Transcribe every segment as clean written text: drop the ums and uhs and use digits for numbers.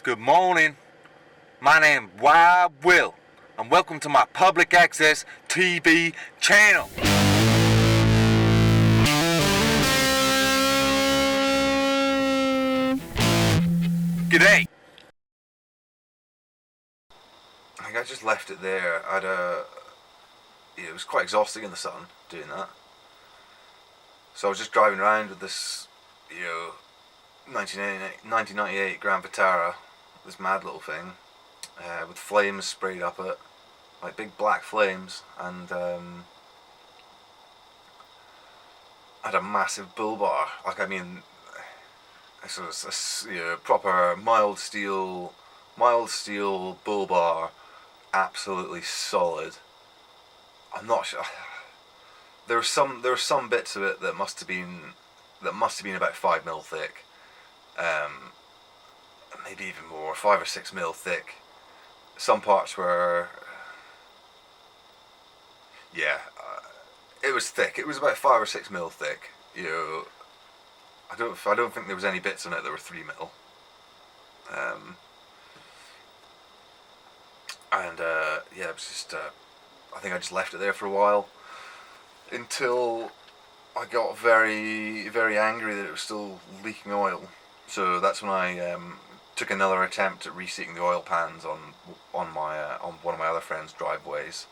Good morning. My name's Wyld Will, and welcome to my public access TV channel. G'day. I think I just left it there. It was quite exhausting in the sun doing that. So I was just driving around with this, 1998 Grand Vitara, this mad little thing, with flames sprayed up it, like big black flames, and had a massive bull bar. It was a proper mild steel bull bar, absolutely solid. I'm not sure. There were some bits of it that must have been about 5 mil thick, maybe even more, 5 or 6 mil thick. Some parts were, it was thick. It was about 5 or 6 mil thick. I don't think there was any bits in it that were 3 mil. It was just. I think I just left it there for a while until I got very, very angry that it was still leaking oil. So that's when I took another attempt at reseating the oil pans on one of my other friend's driveways.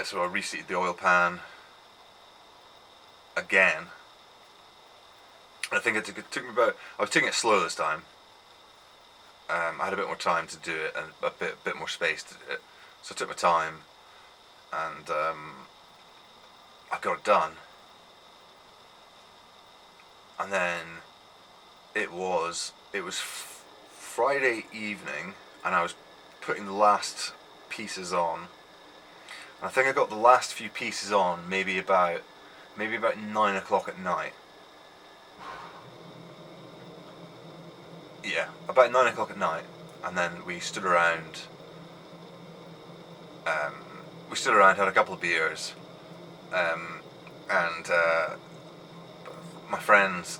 So I reseated the oil pan again. And I think it took me about. I was taking it slow this time. I had a bit more time to do it and a bit more space to do it, so I took my time, and I got it done. And then it was Friday evening, and I was putting the last pieces on. And I think I got the last few pieces on maybe about 9 o'clock at night. Yeah, about 9 o'clock at night, and then we stood around. Had a couple of beers, and my friend's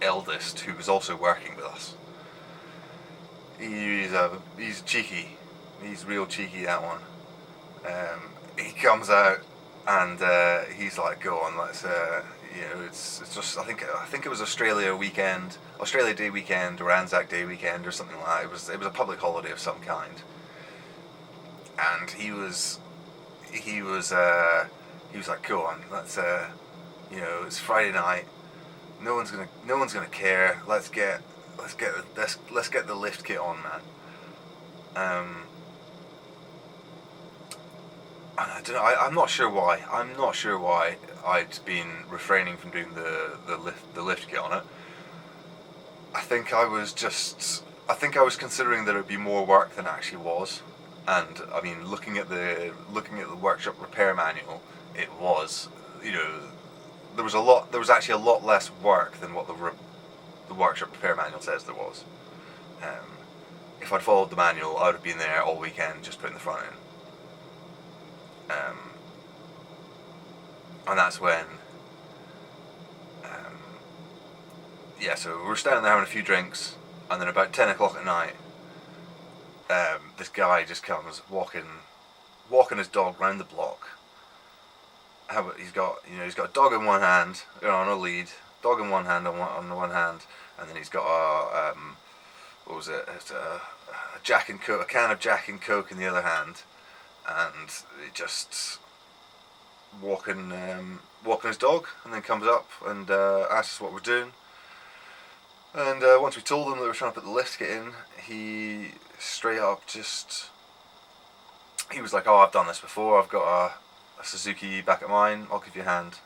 eldest, who was also working with us. He's cheeky. He's real cheeky, that one. He comes out and he's like, "Go on, let's." It's just I think it was Australia Day weekend, or Anzac Day weekend, or something like that. It was a public holiday of some kind, and he was like, "Go on, let's it's Friday night. No one's gonna care. Let's get the lift kit on, man." And I don't know. I'm not sure why. I'd been refraining from doing the lift kit on it. I think I was considering that it would be more work than it actually was. And I mean, looking at the workshop repair manual, it was, there was actually a lot less work than what the workshop repair manual says there was. If I'd followed the manual, I would have been there all weekend just putting the front in. And that's when, so we were standing there having a few drinks, and then about 10 o'clock at night, this guy just comes walking his dog round the block. He's got a dog in one hand, on a lead, dog in one hand on the one hand, and then he's got a Jack and Coke, a can of Jack and Coke in the other hand, and he just walking his dog, and then comes up and asks us what we're doing. And once we told him that we were trying to put the lift kit in, he straight up he was like, "Oh, I've done this before. I've got a Suzuki back at mine. I'll give you a hand."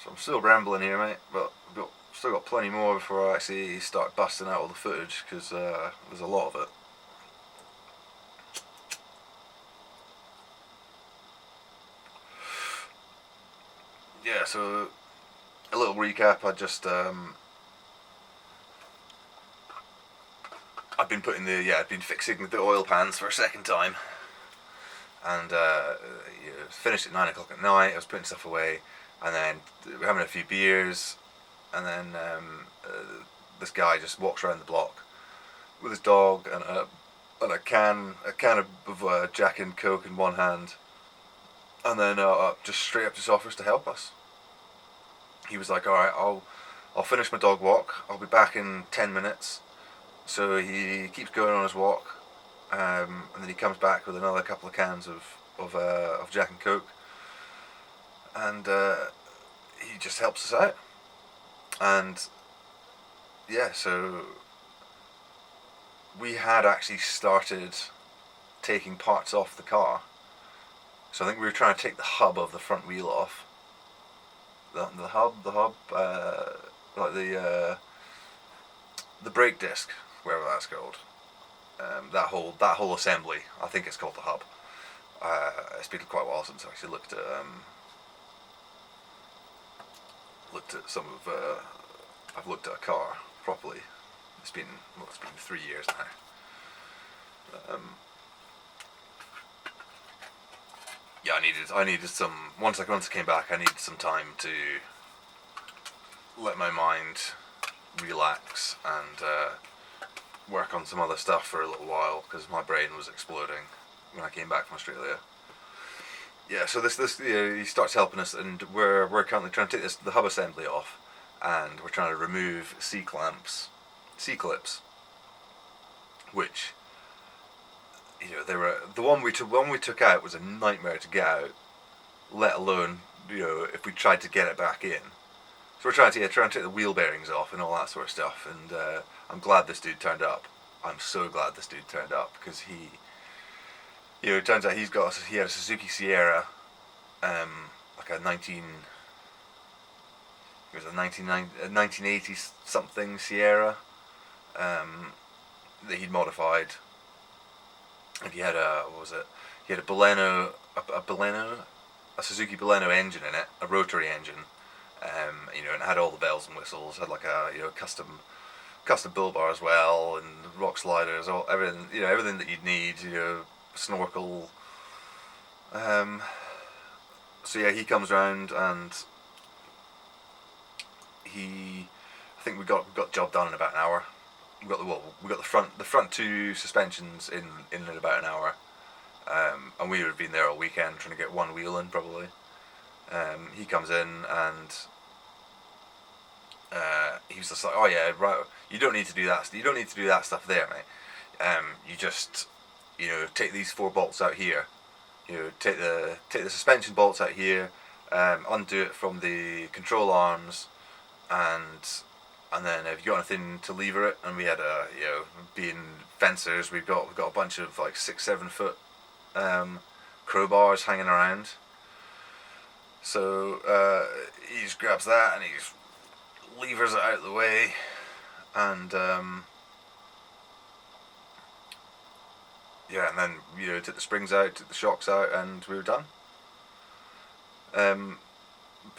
So I'm still rambling here, mate, but I've still got plenty more before I actually start busting out all the footage, because there's a lot of it. So a little recap. I've been fixing the oil pans for a second time, and finished at 9 o'clock at night. I was putting stuff away, and then we were having a few beers, and then this guy just walks around the block with his dog and a can of Jack and Coke in one hand, and then just straight up just offers to help us. He was like, "All right, I'll finish my dog walk. I'll be back in 10 minutes." So he keeps going on his walk, and then he comes back with another couple of cans of Jack and Coke, and he just helps us out. And yeah, so we had actually started taking parts off the car. So I think we were trying to take the hub of the front wheel off. The hub, like the brake disc, wherever that's called. That whole assembly, I think it's called the hub. It's been quite a while since I actually looked at some of. I've looked at a car properly. It's been 3 years now. Yeah, I needed some. Once I came back, I needed some time to let my mind relax and work on some other stuff for a little while, because my brain was exploding when I came back from Australia. Yeah, so this he starts helping us, and we're currently trying to take the hub assembly off, and we're trying to remove C-clips, which, they were the one we took out was a nightmare to get out, let alone if we tried to get it back in. So we're trying to take the wheel bearings off and all that sort of stuff, and I'm glad this dude turned up. I'm so glad this dude turned up, because it turns out he had a Suzuki Sierra, like a 1980 something Sierra, that he'd modified, and he had a a Suzuki Baleno engine in it, a rotary engine, and it had all the bells and whistles, had like a custom bull bar as well, and rock sliders, everything that you'd need, snorkel. So yeah, he comes round, and I think we got the job done in about an hour. We got the front two suspensions in about an hour, and we would have been there all weekend trying to get one wheel in probably. He comes in, and he was just like, "Oh yeah, right. You don't need to do that. You don't need to do that stuff there, mate. You just take these 4 bolts out here. Take the suspension bolts out here, undo it from the control arms, and then if you got anything to lever it." And we had being fencers, we've got a bunch of like 6-7 foot crowbars hanging around. So he just grabs that and he just levers it out of the way, and and then took the springs out, took the shocks out, and we were done.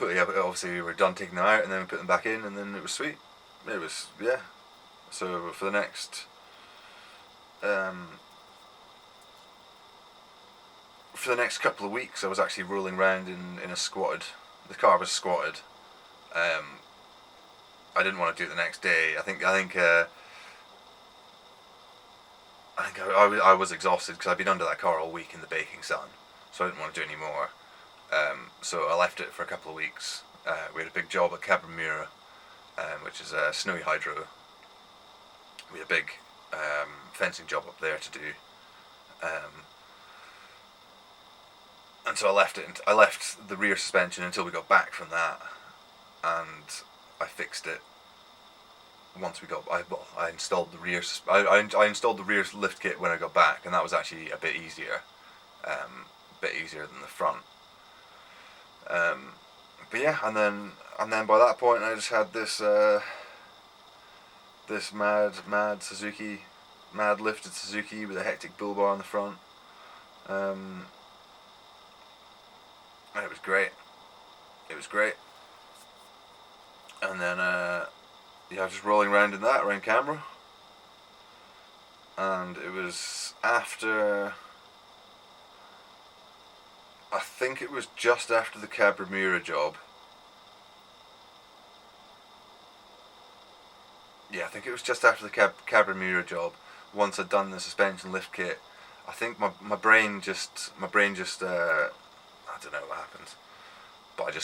Obviously we were done taking them out, and then we put them back in, and then it was sweet. It was, yeah. So for the next couple of weeks, I was actually rolling around in a squatted. The car was squatted. I didn't want to do it the next day. I think I was exhausted, because I'd been under that car all week in the baking sun, so I didn't want to do any more. So I left it for a couple of weeks. We had a big job at Cabramura, which is a snowy hydro. We had a big fencing job up there to do, and so I left the rear suspension until we got back from that, and I fixed it. Once we got, I installed the rear. I installed the rear lift kit when I got back, and that was actually a bit easier than the front. But yeah, and then by that point, I just had this mad Suzuki, mad lifted Suzuki with a hectic bull bar on the front, and it was great. And then just rolling around in that around Canberra, and it was after. I think it was just after the Cabramura job. yeah, I think it was just after the Cabramaria job. Once I'd done the suspension lift kit, I think my brain just I don't know what happened, but I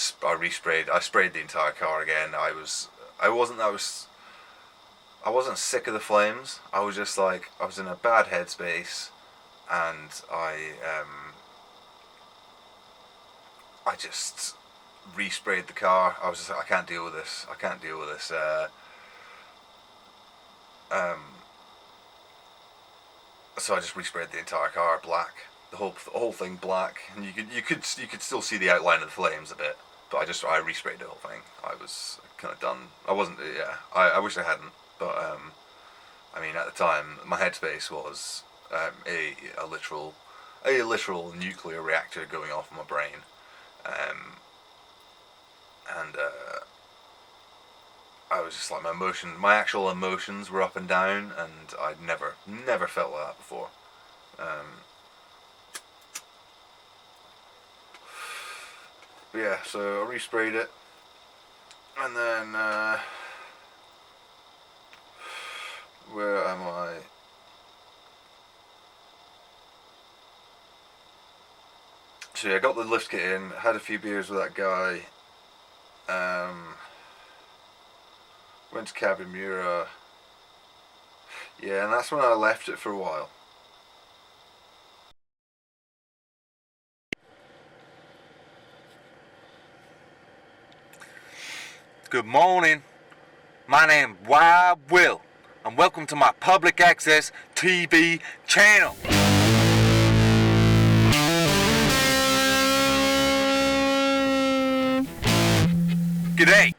sprayed the entire car again. I wasn't sick of the flames. I was just like, I was in a bad headspace, and I just resprayed the car. I was just like, I can't deal with this. I can't deal with this. So I just resprayed the entire car black, the whole thing black, and you could still see the outline of the flames a bit. But I resprayed the whole thing. I was kind of done. I wasn't. Yeah. I wish I hadn't. But I mean, at the time, my headspace was a literal nuclear reactor going off in my brain, and I was just like, my actual emotions were up and down, and I'd never felt like that before. But yeah, so I resprayed it, and then where am I? So yeah, I got the lift kit in, had a few beers with that guy. Went to Cabramaria. Yeah, and that's when I left it for a while. Good morning. My name is Wyld Will, and welcome to my public access TV channel. G'day.